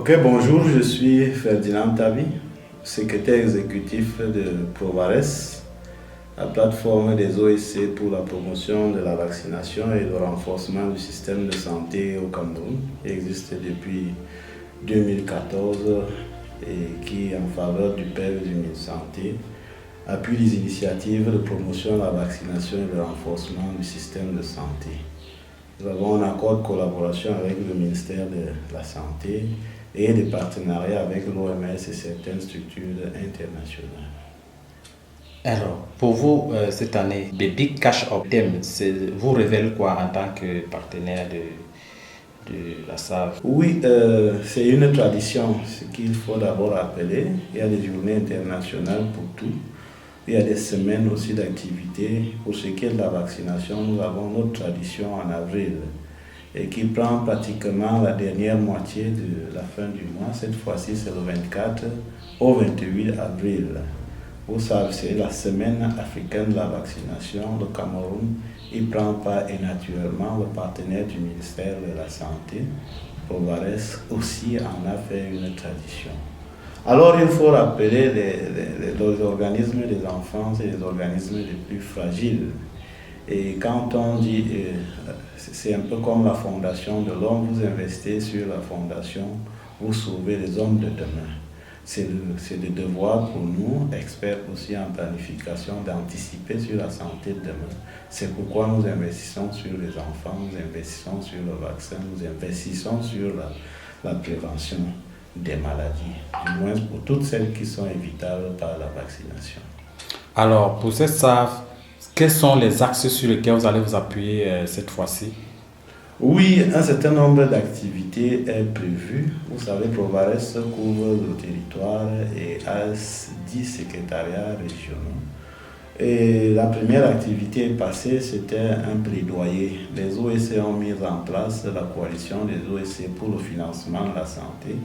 Ok, bonjour, je suis Ferdinand Tabi, secrétaire exécutif de Provares, la plateforme des OSC pour la promotion de la vaccination et le renforcement du système de santé au Cameroun, qui existe depuis 2014 et qui, en faveur du PEV du ministère de la Santé, appuie les initiatives de promotion de la vaccination et le renforcement du système de santé. Nous avons un accord de collaboration avec le ministère de la Santé et des partenariats avec l'OMS et certaines structures internationales. Alors, pour vous, cette année, The Big Cash Up Theme, vous révèle quoi en tant que partenaire de la SAV? Oui, c'est une tradition, ce qu'il faut d'abord rappeler. Il y a des journées internationales pour tout. Il y a des semaines aussi d'activités. Pour ce qui est de la vaccination, nous avons notre tradition en avril et qui prend pratiquement la dernière moitié de la fin du mois. Cette fois-ci, c'est le 24 au 28 avril. Vous savez, c'est la semaine africaine de la vaccination. Le Cameroun y prend part et naturellement le partenaire du ministère de la Santé, Provares, aussi en a fait une tradition. Alors il faut rappeler les organismes des enfants et les organismes les plus fragiles. Et quand on dit, c'est un peu comme la fondation de l'homme, vous investissez sur la fondation, vous sauvez les hommes de demain. C'est le devoir pour nous, experts aussi en planification, d'anticiper sur la santé de demain. C'est pourquoi nous investissons sur les enfants, nous investissons sur le vaccin, nous investissons sur la prévention des maladies, du moins pour toutes celles qui sont évitables par la vaccination. Alors, pour cette SAV, quels sont les axes sur lesquels vous allez vous appuyer cette fois-ci? Oui, un certain nombre d'activités est prévu. Vous savez, Provares couvre le territoire et a 10 secrétariats régionaux. Et la première activité passée, c'était un plaidoyer. Les OSC ont mis en place la coalition des OSC pour le financement de la santé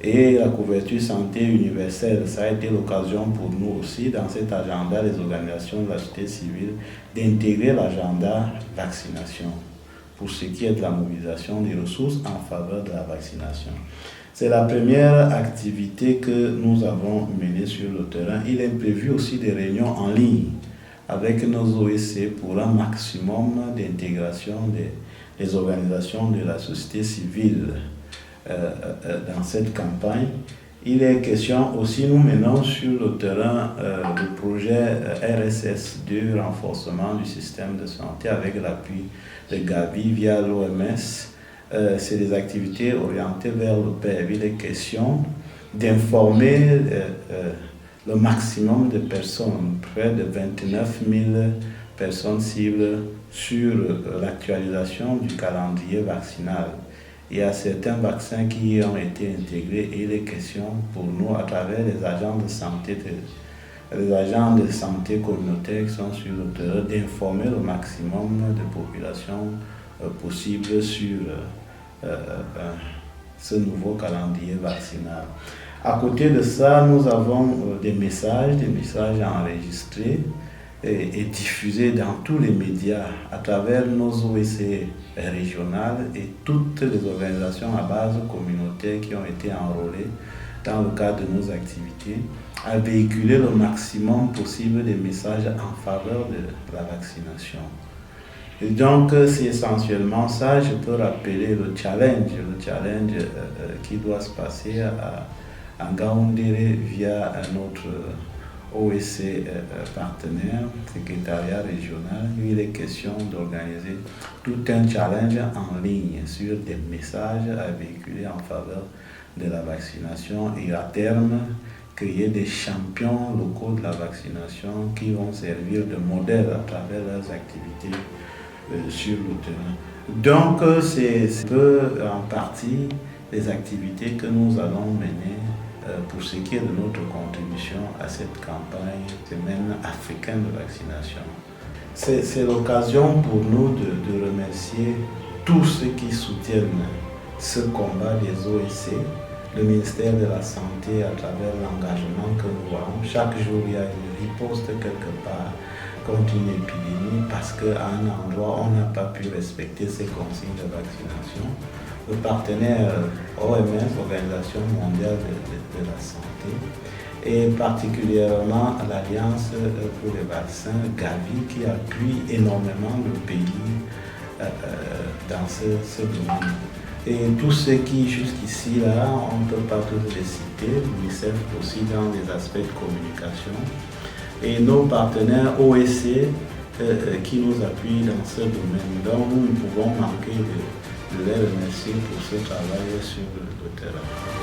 et la couverture santé universelle. Ça a été l'occasion pour nous aussi, dans cet agenda des organisations de la société civile, d'intégrer l'agenda vaccination pour ce qui est de la mobilisation des ressources en faveur de la vaccination. C'est la première activité que nous avons menée sur le terrain. Il est prévu aussi des réunions en ligne avec nos OSC pour un maximum d'intégration des organisations de la société civile dans cette campagne. Il est question aussi, nous menons sur le terrain le projet RSS2, renforcement du système de santé avec l'appui de Gavi via l'OMS. C'est des activités orientées vers le PEV. Il est question d'informer le maximum de personnes, près de 29 000 personnes cibles, sur l'actualisation du calendrier vaccinal. Il y a certains vaccins qui ont été intégrés et il est question pour nous, à travers les agents de santé communautaires qui sont sur le terrain, d'informer le maximum de populations possible sur ce nouveau calendrier vaccinal. À côté de ça, nous avons des messages enregistrés et diffusés dans tous les médias à travers nos OSC régionales et toutes les organisations à base communautaire qui ont été enrôlées dans le cadre de nos activités, à véhiculer le maximum possible des messages en faveur de la vaccination. Et donc, c'est essentiellement ça. Je peux rappeler le challenge qui doit se passer à Ngaoundéré via notre OSC partenaire, secrétariat régional. Il est question d'organiser tout un challenge en ligne sur des messages à véhiculer en faveur de la vaccination et à terme créer des champions locaux de la vaccination qui vont servir de modèle à travers leurs activités sur le terrain. Donc c'est en partie les activités que nous allons mener pour ce qui est de notre contribution à cette campagne Semaine africaine de vaccination. C'est l'occasion pour nous de remercier tous ceux qui soutiennent ce combat des OSC, le ministère de la Santé à travers l'engagement que nous avons. Chaque jour, il y a une riposte quelque part contre une épidémie parce qu'à un endroit, on n'a pas pu respecter ces consignes de vaccination. le partenaire OMS, Organisation mondiale de la santé, et particulièrement l'Alliance pour les vaccins, Gavi, qui appuie énormément le pays dans ce domaine. Et tous ceux qui jusqu'ici, là, on ne peut pas tous les citer, l'UNICEF aussi dans les aspects de communication, et nos partenaires OSC qui nous appuient dans ce domaine. Donc nous ne pouvons manquer de les remercier pour ce travail sur le terrain.